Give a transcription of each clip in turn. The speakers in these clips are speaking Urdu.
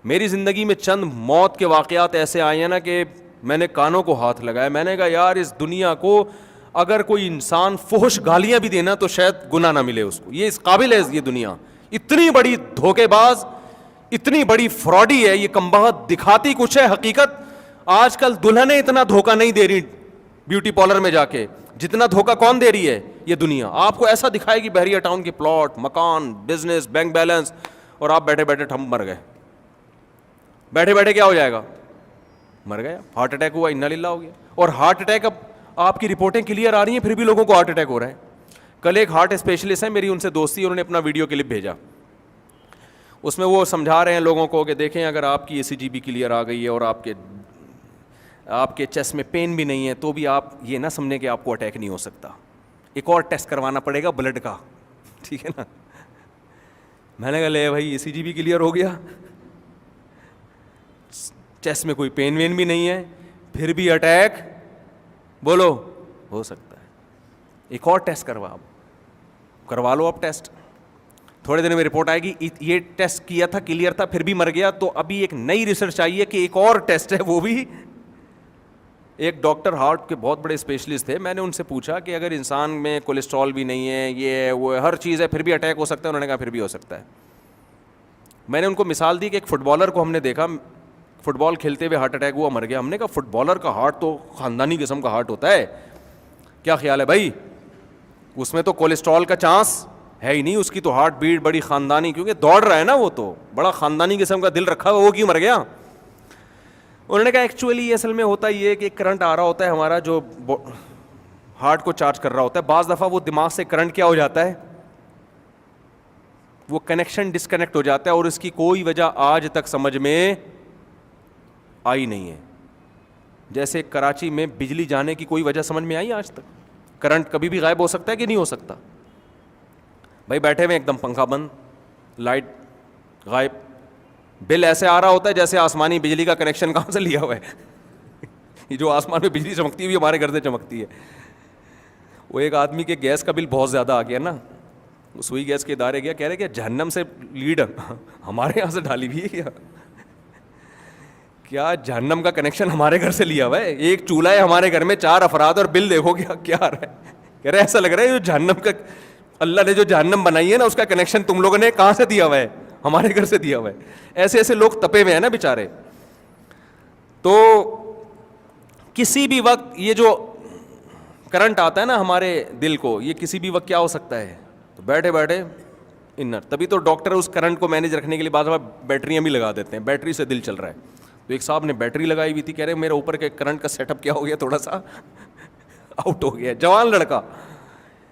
میری زندگی میں چند موت کے واقعات ایسے آئے ہیں نا کہ میں نے کانوں کو ہاتھ لگایا. میں نے کہا یار اس دنیا کو اگر کوئی انسان فحش گالیاں بھی دینا تو شاید گناہ نہ ملے اس کو. یہ اس قابل ہے یہ دنیا. اتنی بڑی دھوکے باز, اتنی بڑی فراڈی ہے یہ, کم بخت دکھاتی کچھ ہے حقیقت. آج کل دلہنیں اتنا دھوکہ نہیں دے رہی بیوٹی پارلر میں جا کے جتنا دھوکہ کون دے رہی ہے یہ دنیا. آپ کو ایسا دکھائے گی بحریہ ٹاؤن کے پلاٹ, مکان, بزنس, بینک بیلنس, اور آپ بیٹھے بیٹھے ٹھم مر گئے. بیٹھے بیٹھے کیا ہو جائے گا؟ مر گیا, ہارٹ اٹیک ہوا, انا للہ ہو گیا. اور ہارٹ اٹیک اب آپ کی رپورٹیں کلیئر آ رہی ہیں پھر بھی لوگوں کو ہارٹ اٹیک ہو رہا ہے. کل ایک ہارٹ اسپیشلسٹ ہے میری, ان سے دوستی, انہوں نے اپنا ویڈیو کلپ بھیجا. اس میں وہ سمجھا رہے ہیں لوگوں کو کہ دیکھیں اگر آپ کی ECG بھی کلیئر آ گئی ہے اور آپ کے چیسٹ میں پین بھی نہیں ہے تو بھی آپ یہ نہ سمجھیں کہ آپ کو اٹیک نہیں ہو سکتا, ایک اور ٹیسٹ کروانا پڑے گا بلڈ کا, ٹھیک ہے نا. میں نے کہا لے بھائی ECG بھی کلیئر ہو گیا, چیسٹ میں کوئی پین وین بھی نہیں ہے, پھر بھی اٹیک بولو ہو سکتا ہے. ایک اور ٹیسٹ کروا لو اب ٹیسٹ, تھوڑے دن میں رپورٹ آئے گی یہ ٹیسٹ کیا تھا کلیئر تھا پھر بھی مر گیا. تو ابھی ایک نئی ریسرچ آئی ہے کہ ایک اور ٹیسٹ ہے, وہ بھی ایک ڈاکٹر ہارٹ کے بہت بڑے اسپیشلسٹ تھے. میں نے ان سے پوچھا کہ اگر انسان میں کولیسٹرول بھی نہیں ہے, یہ ہے وہ ہر چیز ہے, پھر بھی اٹیک ہو سکتا ہے؟ انہوں نے کہا پھر بھی ہو سکتا ہے. میں نے ان کو مثال دی کہ ایک فٹ بالر کو ہم نے دیکھا فٹ بال کھیلتے ہوئے ہارٹ اٹیک ہوا, مر گیا. ہم نے کہا فٹ بالر کا ہارٹ تو خاندانی قسم کا ہارٹ ہوتا ہے, کیا خیال ہے بھائی؟ اس میں تو کولیسٹرول کا چانس ہے ہی نہیں, اس کی تو ہارٹ بیٹ بڑی خاندانی, کیونکہ دوڑ رہا ہے نا, وہ تو بڑا خاندانی قسم کا دل رکھا ہوا, وہ کیوں مر گیا؟ انہوں نے کہا ایکچولی اصل میں ہوتا یہ ہے کہ ایک کرنٹ آ رہا ہوتا ہے ہمارا جو ہارٹ کو چارج کر رہا ہوتا ہے, بعض دفعہ وہ دماغ سے کرنٹ کیا ہو جاتا ہے, وہ کنیکشن ڈسکنیکٹ ہو جاتا ہے, اور اس کی کوئی وجہ آج تک سمجھ میں آئی نہیں ہے. جیسے کراچی میں بجلی جانے کی کوئی وجہ سمجھ میں آئی آج تک؟ کرنٹ کبھی بھی غائب ہو سکتا ہے کہ نہیں ہو سکتا؟ بھائی بیٹھے ہوئے ایک دم پنکھا بند, لائٹ غائب, بل ایسے آ رہا ہوتا ہے جیسے آسمانی بجلی کا کنیکشن کہاں سے لیا ہوا ہے. یہ جو آسمان میں بجلی چمکتی ہے بھی ہمارے گھر سے چمکتی ہے. وہ ایک آدمی کے گیس کا بل بہت زیادہ آ گیا نا, سوئی گیس کے ادارے گیا, کہہ رہے کہ جہنم سے لیڈ ہمارے یہاں سے ڈالی ہوئی ہے کیا جہنم کا کنیکشن ہمارے گھر سے لیا ہوا ہے؟ ایک چولہا ہے ہمارے گھر میں, 4 افراد, اور بل دیکھو کیا آ رہا ہے. کہہ رہے ایسا لگ رہا ہے جو جہنم کا, اللہ نے جو جہنم بنائی ہے نا اس کا کنیکشن تم لوگوں نے کہاں سے دیا ہوا ہے؟ ہمارے گھر سے دیا ہوا ہے. ایسے ایسے لوگ تپے ہوئے ہیں نا بیچارے. تو کسی بھی وقت یہ جو کرنٹ آتا ہے نا ہمارے دل کو, یہ کسی بھی وقت کیا ہو سکتا ہے. تو بیٹھے بیٹھے انر, تبھی تو ڈاکٹر اس کرنٹ کو مینیج رکھنے کے لیے بعض بیٹریاں بھی لگا دیتے ہیں, بیٹری سے دل چل رہا ہے. تو ایک صاحب نے بیٹری لگائی ہوئی تھی, کہہ رہے میرے اوپر کے کرنٹ کا سیٹ اپ کیا ہو گیا, تھوڑا سا آؤٹ ہو گیا. جوان لڑکا,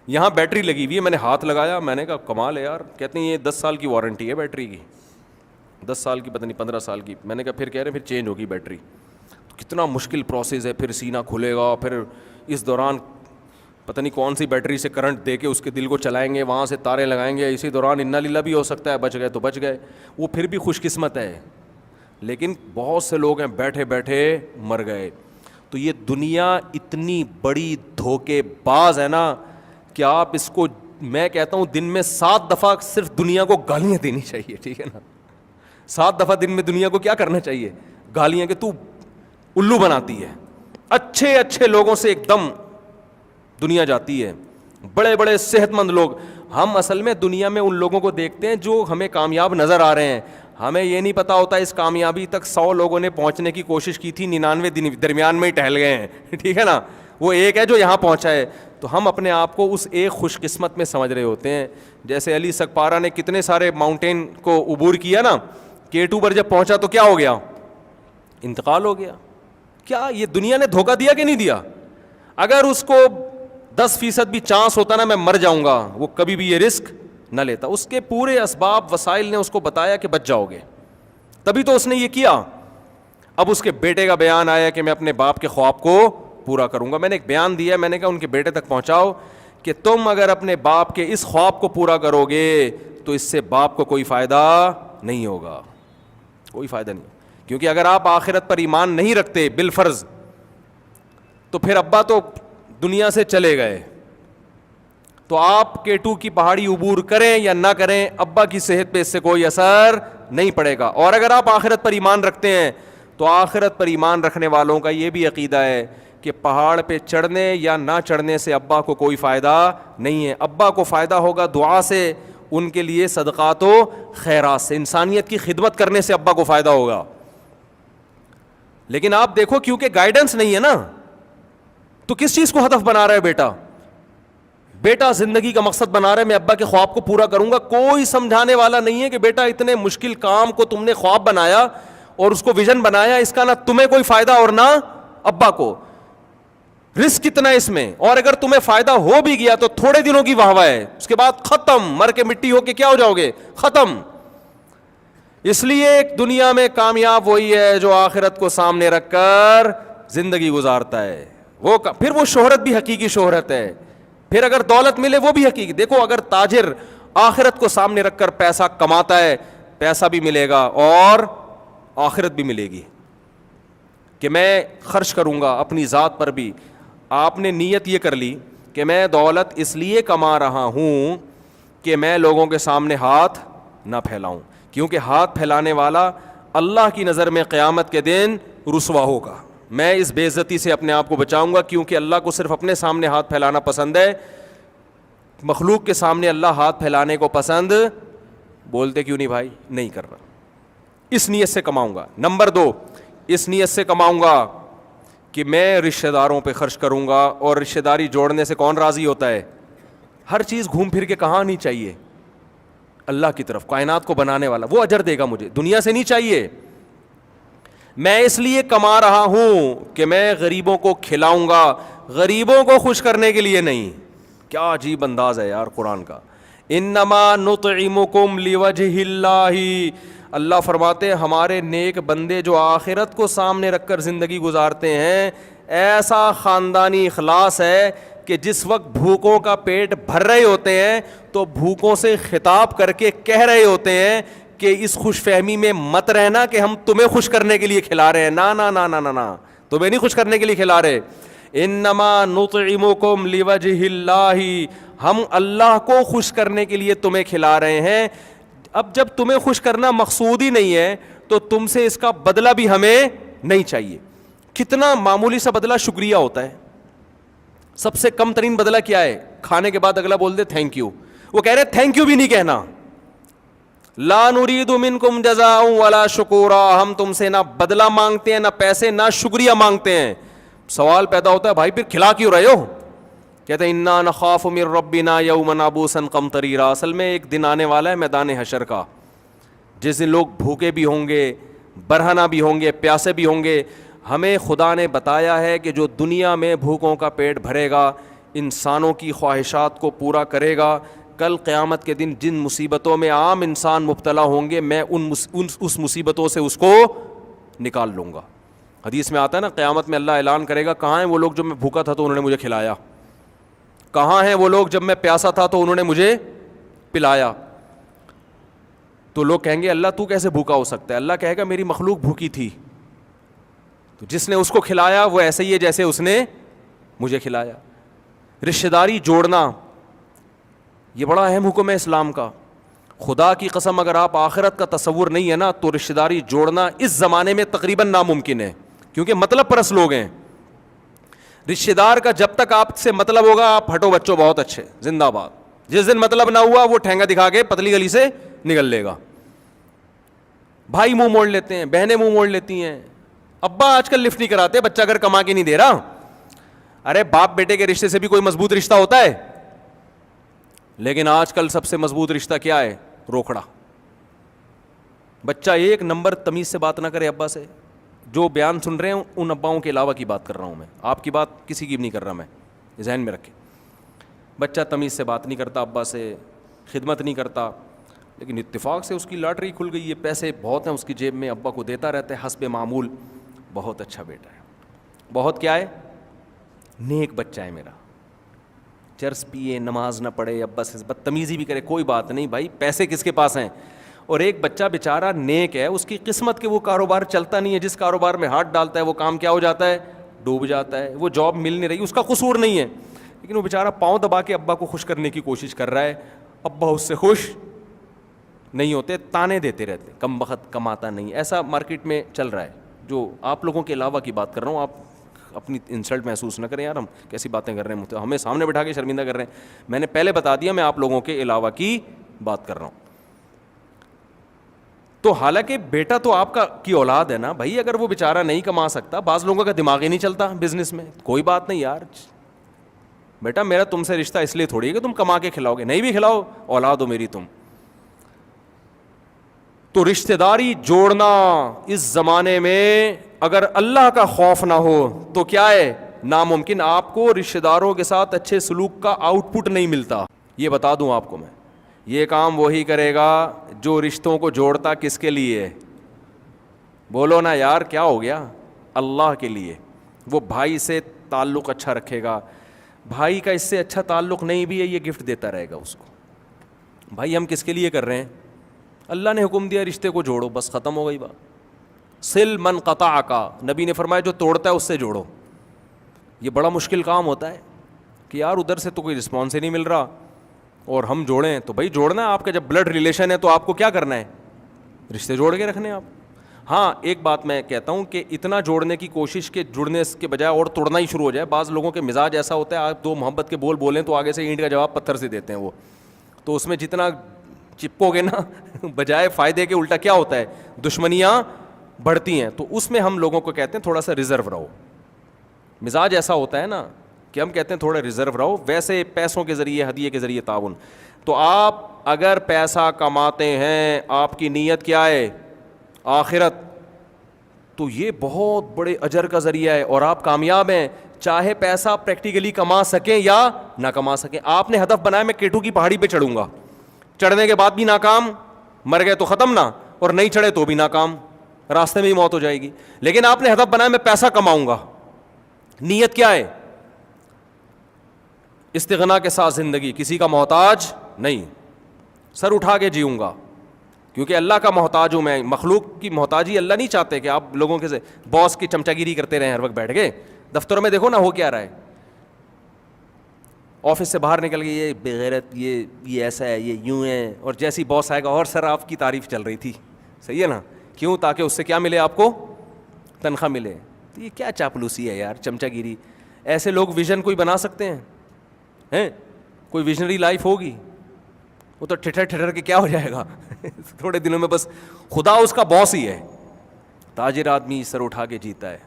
یہاں بیٹری لگی ہوئی ہے, میں نے ہاتھ لگایا, میں نے کہا کمال ہے یار. کہتے ہیں یہ 10 سال کی وارنٹی ہے بیٹری کی, 10 سال کی پتہ نہیں 15 سال کی. میں نے کہا پھر کہہ رہے پھر چینج ہوگی بیٹری. تو کتنا مشکل پروسیس ہے, پھر سینہ کھلے گا, پھر اس دوران پتہ نہیں کون سی بیٹری سے کرنٹ دے کے اس کے دل کو چلائیں گے, وہاں سے تاریں لگائیں گے, اسی دوران انا للہ بھی ہو سکتا ہے, بچ گئے تو بچ گئے. وہ پھر بھی خوش قسمت ہے, لیکن بہت سے لوگ ہیں بیٹھے بیٹھے مر گئے. تو یہ دنیا اتنی بڑی دھوکے باز ہے نا کہ آپ اس کو, میں کہتا ہوں دن میں 7 دفعہ صرف دنیا کو گالیاں دینی چاہیے, ٹھیک ہے نا. 7 دفعہ دن میں دنیا کو کیا کرنا چاہیے؟ گالیاں, کہ تو الو بناتی ہے. اچھے اچھے لوگوں سے ایک دم دنیا جاتی ہے, بڑے بڑے صحت مند لوگ. ہم اصل میں دنیا میں ان لوگوں کو دیکھتے ہیں جو ہمیں کامیاب نظر آ رہے ہیں, ہمیں یہ نہیں پتا ہوتا اس کامیابی تک 100 لوگوں نے پہنچنے کی کوشش کی تھی, 99 درمیان میں ہی ٹہل گئے ہیں, ٹھیک ہے نا. وہ ایک ہے جو یہاں پہنچا ہے. تو ہم اپنے آپ کو اس ایک خوش قسمت میں سمجھ رہے ہوتے ہیں. جیسے علی سکپارہ نے کتنے سارے ماؤنٹین کو عبور کیا نا, K2 پر جب پہنچا تو کیا ہو گیا؟ انتقال ہو گیا. کیا یہ دنیا نے دھوکہ دیا کہ نہیں دیا؟ اگر اس کو 10% بھی چانس ہوتا نا میں مر جاؤں گا, وہ کبھی بھی یہ رسک نہ لیتا. اس کے پورے اسباب وسائل نے اس کو بتایا کہ بچ جاؤ گے, تبھی تو اس نے یہ کیا. اب اس کے بیٹے کا بیان آیا کہ میں اپنے باپ کے خواب کو پورا کروں گا. میں نے ایک بیان دیا, میں نے کہا ان کے بیٹے تک پہنچاؤ کہ تم اگر اپنے باپ کے اس خواب کو پورا کرو گے تو اس سے باپ کو کوئی فائدہ نہیں ہوگا, کوئی فائدہ نہیں. کیونکہ اگر آپ آخرت پر ایمان نہیں رکھتے بالفرض, تو پھر ابا تو دنیا سے چلے گئے, تو آپ K2 کی پہاڑی عبور کریں یا نہ کریں, ابا کی صحت پہ اس سے کوئی اثر نہیں پڑے گا. اور اگر آپ آخرت پر ایمان رکھتے ہیں تو آخرت پر ایمان رکھنے والوں کا یہ بھی عقیدہ ہے کہ پہاڑ پہ چڑھنے یا نہ چڑھنے سے ابا کو کوئی فائدہ نہیں ہے. ابا کو فائدہ ہوگا دعا سے, ان کے لیے صدقات و خیرات سے, انسانیت کی خدمت کرنے سے ابا کو فائدہ ہوگا. لیکن آپ دیکھو کیونکہ گائیڈنس نہیں ہے نا, تو کس چیز کو ہدف بنا رہا ہے بیٹا؟ بیٹا زندگی کا مقصد بنا رہا ہے میں ابا کے خواب کو پورا کروں گا. کوئی سمجھانے والا نہیں ہے کہ بیٹا اتنے مشکل کام کو تم نے خواب بنایا اور اس کو ویژن بنایا, اس کا نہ تمہیں کوئی فائدہ اور نہ ابا کو. رسک کتنا ہے اس میں, اور اگر تمہیں فائدہ ہو بھی گیا تو تھوڑے دنوں کی واہ واہ ہے, اس کے بعد ختم, مر کے مٹی ہو کے کیا ہو جاؤ گے, ختم. اس لیے ایک دنیا میں کامیاب وہی ہے جو آخرت کو سامنے رکھ کر زندگی گزارتا ہے. وہ پھر وہ شہرت بھی حقیقی شہرت ہے, پھر اگر دولت ملے وہ بھی حقیقی. دیکھو اگر تاجر آخرت کو سامنے رکھ کر پیسہ کماتا ہے, پیسہ بھی ملے گا اور آخرت بھی ملے گی کہ میں خرچ کروں گا اپنی ذات پر بھی. آپ نے نیت یہ کر لی کہ میں دولت اس لیے کما رہا ہوں کہ میں لوگوں کے سامنے ہاتھ نہ پھیلاؤں, کیونکہ ہاتھ پھیلانے والا اللہ کی نظر میں قیامت کے دن رسوا ہوگا. میں اس بے عزتی سے اپنے آپ کو بچاؤں گا, کیونکہ اللہ کو صرف اپنے سامنے ہاتھ پھیلانا پسند ہے, مخلوق کے سامنے اللہ ہاتھ پھیلانے کو پسند بولتے کیوں نہیں بھائی, نہیں کر رہا. اس نیت سے کماؤں گا. نمبر 2, اس نیت سے کماؤں گا کہ میں رشتہ داروں پہ خرچ کروں گا, اور رشتہ داری جوڑنے سے کون راضی ہوتا ہے؟ ہر چیز گھوم پھر کے کہاں نہیں چاہیے, اللہ کی طرف, کائنات کو بنانے والا, وہ اجر دے گا مجھے, دنیا سے نہیں چاہیے. میں اس لیے کما رہا ہوں کہ میں غریبوں کو کھلاؤں گا, غریبوں کو خوش کرنے کے لیے نہیں. کیا عجیب انداز ہے یار قرآن کا. انما نطعمکم لوجہ اللہ, اللہ فرماتے ہیں ہمارے نیک بندے جو آخرت کو سامنے رکھ کر زندگی گزارتے ہیں, ایسا خاندانی اخلاص ہے کہ جس وقت بھوکوں کا پیٹ بھر رہے ہوتے ہیں تو بھوکوں سے خطاب کر کے کہہ رہے ہوتے ہیں کہ اس خوش فہمی میں مت رہنا کہ ہم تمہیں خوش کرنے کے لیے کھلا رہے ہیں. نا نا نا نا نا, تمہیں نہیں خوش کرنے کے لیے کھلا رہے. انما نطعمکم لوجہ اللہ, ہم اللہ کو خوش کرنے کے لیے تمہیں کھلا رہے ہیں. اب جب تمہیں خوش کرنا مقصود ہی نہیں ہے تو تم سے اس کا بدلہ بھی ہمیں نہیں چاہیے. کتنا معمولی سا بدلہ شکریہ ہوتا ہے. سب سے کم ترین بدلہ کیا ہے؟ کھانے کے بعد اگلا بول دے تھینک یو. وہ کہہ رہے تھینک یو بھی نہیں کہنا. لا نرید منکم جزاء ولا شکورا, ہم تم سے نہ بدلہ مانگتے ہیں, نہ پیسے, نہ شکریہ مانگتے ہیں. سوال پیدا ہوتا ہے بھائی پھر کھلا کیوں رہے ہو؟ کہتے ہیں انا نخاف من ربنا یوما عبوسا قمطریرا. اصل میں ایک دن آنے والا ہے میدان حشر کا, جس دن لوگ بھوکے بھی ہوں گے, برہنہ بھی ہوں گے, پیاسے بھی ہوں گے. ہمیں خدا نے بتایا ہے کہ جو دنیا میں بھوکوں کا پیٹ بھرے گا, انسانوں کی خواہشات کو پورا کرے گا, کل قیامت کے دن جن مصیبتوں میں عام انسان مبتلا ہوں گے میں اس مصیبتوں سے اس کو نکال لوں گا. حدیث میں آتا ہے نا, قیامت میں اللہ اعلان کرے گا کہاں ہیں وہ لوگ جو میں بھوکا تھا تو انہوں نے مجھے کھلایا, کہاں ہیں وہ لوگ جب میں پیاسا تھا تو انہوں نے مجھے پلایا. تو لوگ کہیں گے اللہ تو کیسے بھوکا ہو سکتا ہے؟ اللہ کہے گا میری مخلوق بھوکی تھی, تو جس نے اس کو کھلایا وہ ایسے ہی ہے جیسے اس نے مجھے کھلایا. رشتہ داری جوڑنا یہ بڑا اہم حکم ہے اسلام کا. خدا کی قسم اگر آپ آخرت کا تصور نہیں ہے نا تو رشتہ داری جوڑنا اس زمانے میں تقریباً ناممکن ہے, کیونکہ مطلب پرست لوگ ہیں. رشتہ دار کا جب تک آپ سے مطلب ہوگا آپ ہٹو بچوں بہت اچھے زندہ باد, جس دن مطلب نہ ہوا وہ ٹھینگا دکھا کے پتلی گلی سے نکل لے گا. بھائی منہ موڑ لیتے ہیں, بہنیں منہ موڑ لیتی ہیں, ابا آج کل لفٹ نہیں کراتے بچہ اگر کما کے نہیں دے رہا. ارے باپ بیٹے کے رشتے سے بھی کوئی مضبوط رشتہ ہوتا ہے, لیکن آج کل سب سے مضبوط رشتہ کیا ہے؟ روکڑا. بچہ ایک نمبر تمیز سے بات نہ کرے ابا سے. جو بیان سن رہے ہیں ان اباؤں کے علاوہ کی بات کر رہا ہوں میں, آپ کی بات کسی کی بھی نہیں کر رہا میں, ذہن میں رکھیں. بچہ تمیز سے بات نہیں کرتا ابا سے, خدمت نہیں کرتا, لیکن اتفاق سے اس کی لاٹری کھل گئی ہے, پیسے بہت ہیں اس کی جیب میں, ابا کو دیتا رہتا ہے حسب معمول. بہت اچھا بیٹا ہے, بہت کیا ہے, نیک بچہ ہے میرا. چرس پیے, نماز نہ پڑھے, ابا سے بدتمیزی بھی کرے, کوئی بات نہیں بھائی, پیسے کس کے پاس ہیں. اور ایک بچہ بیچارہ نیک ہے, اس کی قسمت کے وہ کاروبار چلتا نہیں ہے, جس کاروبار میں ہاتھ ڈالتا ہے وہ کام کیا ہو جاتا ہے, ڈوب جاتا ہے. وہ جاب مل نہیں رہی, اس کا قصور نہیں ہے, لیکن وہ بیچارہ پاؤں دبا کے ابا کو خوش کرنے کی کوشش کر رہا ہے, ابا اس سے خوش نہیں ہوتے, تانے دیتے رہتے, کم بخت کماتا نہیں. ایسا مارکیٹ میں چل رہا ہے. جو آپ لوگوں کے علاوہ کی بات کر رہا ہوں, آپ اپنی انسلٹ محسوس نہ کریں یار, ہم کیسی باتیں کر رہے ہیں, ہمیں سامنے بٹھا کے شرمندہ کر رہے ہیں. میں نے پہلے بتا دیا میں آپ لوگوں کے علاوہ کی بات کر رہا ہوں. تو حالانکہ بیٹا تو آپ کا کی اولاد ہے نا بھائی, اگر وہ بیچارہ نہیں کما سکتا, بعض لوگوں کا دماغ ہی نہیں چلتا بزنس میں, کوئی بات نہیں یار بیٹا, میرا تم سے رشتہ اس لیے تھوڑی ہے کہ تم کما کے کھلاؤ گے, نہیں بھی کھلاؤ, اولاد ہو میری تم. تو رشتہ داری جوڑنا اس زمانے میں اگر اللہ کا خوف نہ ہو تو کیا ہے, ناممکن. آپ کو رشتہ داروں کے ساتھ اچھے سلوک کا آؤٹ پٹ نہیں ملتا. یہ بتا دوں آپ کو میں, یہ کام وہی کرے گا جو رشتوں کو جوڑتا کس کے لیے, بولو نا یار کیا ہو گیا, اللہ کے لیے. وہ بھائی سے تعلق اچھا رکھے گا, بھائی کا اس سے اچھا تعلق نہیں بھی ہے, یہ گفٹ دیتا رہے گا اس کو. بھائی ہم کس کے لیے کر رہے ہیں, اللہ نے حکم دیا رشتے کو جوڑو, بس ختم ہو گئی بات. سل من قطع کا, نبی نے فرمایا جو توڑتا ہے اس سے جوڑو. یہ بڑا مشکل کام ہوتا ہے کہ یار ادھر سے تو کوئی رسپانس ہی نہیں مل رہا اور ہم جوڑیں, تو بھائی جوڑنا ہے. آپ کا جب بلڈ ریلیشن ہے تو آپ کو کیا کرنا ہے, رشتے جوڑ کے رکھنے ہیں آپ. ہاں ایک بات میں کہتا ہوں کہ اتنا جوڑنے کی کوشش کہ جڑنے کے بجائے اور توڑنا ہی شروع ہو جائے. بعض لوگوں کے مزاج ایسا ہوتا ہے, آپ دو محبت کے بول بولیں تو آگے سے اینٹ کا جواب پتھر سے دیتے ہیں وہ, تو اس میں جتنا چپکو گے نا بجائے فائدے کے الٹا کیا ہوتا ہے, دشمنیاں بڑھتی ہیں. تو اس میں ہم لوگوں کو کہتے ہیں تھوڑا سا ریزرو رہو. مزاج ایسا ہوتا ہے نا کہ ہم کہتے ہیں تھوڑا ریزرو رہو. ویسے پیسوں کے ذریعے, ہدیے کے ذریعے تعاون, تو آپ اگر پیسہ کماتے ہیں, آپ کی نیت کیا ہے, آخرت, تو یہ بہت بڑے اجر کا ذریعہ ہے اور آپ کامیاب ہیں. چاہے پیسہ پریکٹیکلی کما سکیں یا نہ کما سکیں. آپ نے ہدف بنایا میں کیٹو کی پہاڑی پہ چڑھوں گا, چڑھنے کے بعد بھی ناکام, مر گئے تو ختم نا, اور نہیں چڑھے تو بھی ناکام, راستے میں ہی موت ہو جائے گی. لیکن آپ نے ہدف بنایا میں پیسہ کماؤں گا, نیت کیا ہے, استغنا کے ساتھ زندگی, کسی کا محتاج نہیں, سر اٹھا کے جیوں گا کیونکہ اللہ کا محتاج ہوں میں. مخلوق کی محتاجی اللہ نہیں چاہتے کہ آپ لوگوں کے سے باس کی چمچا گیری کرتے رہیں ہر وقت بیٹھ کے. دفتروں میں دیکھو نا ہو کیا رہا ہے, آفس سے باہر نکل کے یہ بغیرت, یہ ایسا ہے, یہ یوں ہے, اور جیسی باس آئے گا اور سر آپ کی تعریف چل رہی تھی, صحیح ہے نا, کیوں, تاکہ اس سے کیا ملے, آپ کو تنخواہ ملے. تو یہ کیا چاپلوسی ہے یار, چمچا گیری. ایسے لوگ ویژن کوئی بنا سکتے ہیں, کوئی ویژنری لائف ہوگی, وہ تو ٹھٹر کے کیا ہو جائے گا تھوڑے دنوں میں, بس خدا اس کا باس ہی ہے. تاجر آدمی سر اٹھا کے جیتا ہے.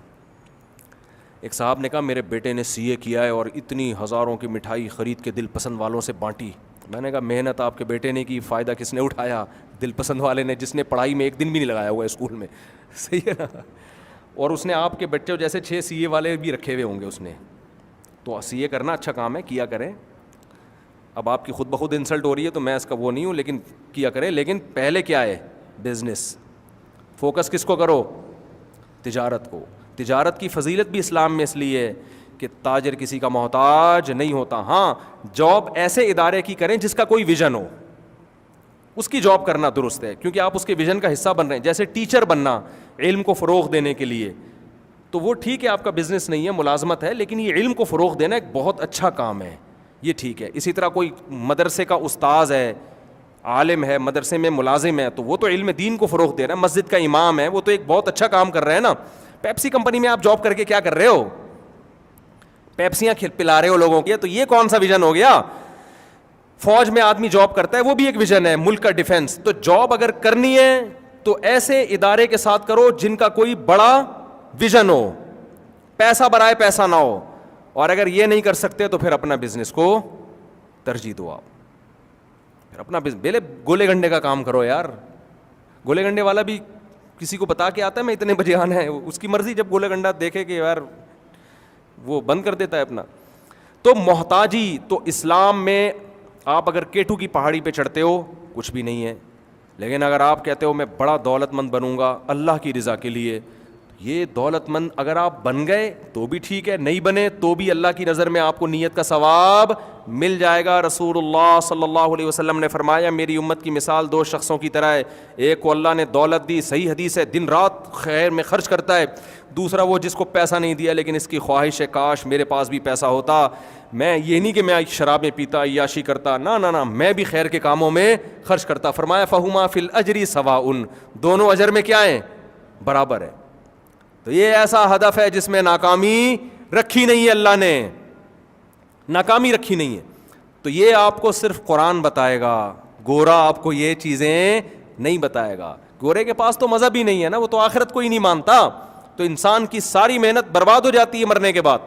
ایک صاحب نے کہا میرے بیٹے نے CA کیا ہے اور اتنی ہزاروں کی مٹھائی خرید کے دل پسند والوں سے بانٹی. میں نے کہا محنت آپ کے بیٹے نے کی, فائدہ کس نے اٹھایا, دل پسند والے نے, جس نے پڑھائی میں ایک دن بھی نہیں لگایا ہوا ہے اسکول میں, صحیح ہے نا. اور اس نے آپ کے بچے جیسے 6 CA والے بھی رکھے ہوئے ہوں گے اس نے. تو CA کرنا اچھا کام ہے, کیا کریں. اب آپ کی خود بخود انسلٹ ہو رہی ہے تو میں اس کا وہ نہیں ہوں, لیکن کیا کریں. لیکن پہلے کیا ہے, بزنس. فوکس کس کو کرو, تجارت کو. تجارت کی فضیلت بھی اسلام میں اس لیے ہے کہ تاجر کسی کا محتاج نہیں ہوتا. ہاں جاب ایسے ادارے کی کریں جس کا کوئی ویژن ہو, اس کی جاب کرنا درست ہے کیونکہ آپ اس کے ویژن کا حصہ بن رہے ہیں. جیسے ٹیچر بننا علم کو فروغ دینے کے لیے, تو وہ ٹھیک ہے, آپ کا بزنس نہیں ہے, ملازمت ہے, لیکن یہ علم کو فروغ دینا ایک بہت اچھا کام ہے, یہ ٹھیک ہے. اسی طرح کوئی مدرسے کا استاذ ہے, عالم ہے, مدرسے میں ملازم ہے, تو وہ تو علم دین کو فروغ دے رہا ہے. مسجد کا امام ہے, وہ تو ایک بہت اچھا کام کر رہے ہیں نا. پیپسی کمپنی میں آپ جاب کر کے کیا کر رہے ہو, پیپسیاں پلا رہے ہو لوگوں کی, تو یہ کون سا ویژن ہو گیا. فوج میں آدمی جاب کرتا ہے, وہ بھی ایک ویژن ہے, ملک کا ڈیفنس. تو جاب اگر کرنی ہے تو ایسے ادارے کے ساتھ کرو جن کا کوئی بڑا ویژن ہو, پیسہ برائے پیسہ نہ ہو. اور اگر یہ نہیں کر سکتے تو پھر اپنا بزنس کو ترجیح دو. آپ پھر اپنا بیلے گولے گنڈے کا کام کرو یار. گولے گنڈے والا بھی کسی کو بتا کے آتا ہے میں اتنے بجے آنا ہے, اس کی مرضی, جب گولے گنڈا دیکھے کہ یار وہ بند کر دیتا ہے اپنا. تو محتاجی تو اسلام میں آپ اگر کیٹو کی پہاڑی پہ چڑھتے ہو کچھ بھی نہیں ہے, لیکن اگر آپ کہتے ہو میں بڑا دولت مند بنوں گا اللہ کی رضا کے لیے, یہ دولت مند اگر آپ بن گئے تو بھی ٹھیک ہے, نہیں بنے تو بھی اللہ کی نظر میں آپ کو نیت کا ثواب مل جائے گا. رسول اللہ صلی اللہ علیہ وسلم نے فرمایا میری امت کی مثال دو شخصوں کی طرح ہے, ایک کو اللہ نے دولت دی, صحیح حدیث ہے, دن رات خیر میں خرچ کرتا ہے, دوسرا وہ جس کو پیسہ نہیں دیا لیکن اس کی خواہش ہے کاش میرے پاس بھی پیسہ ہوتا, میں یہ نہیں کہ میں شرابیں پیتا عیاشی کرتا, نہ میں بھی خیر کے کاموں میں خرچ کرتا. فرمایا فہما فی الاجر سواء, دونوں اجر میں کیا ہیں, برابر ہے. تو یہ ایسا ہدف ہے جس میں ناکامی رکھی نہیں ہے, اللہ نے ناکامی رکھی نہیں ہے. تو یہ آپ کو صرف قرآن بتائے گا, گورا آپ کو یہ چیزیں نہیں بتائے گا. گورے کے پاس تو مذہب ہی نہیں ہے نا, وہ تو آخرت کو ہی نہیں مانتا, تو انسان کی ساری محنت برباد ہو جاتی ہے مرنے کے بعد.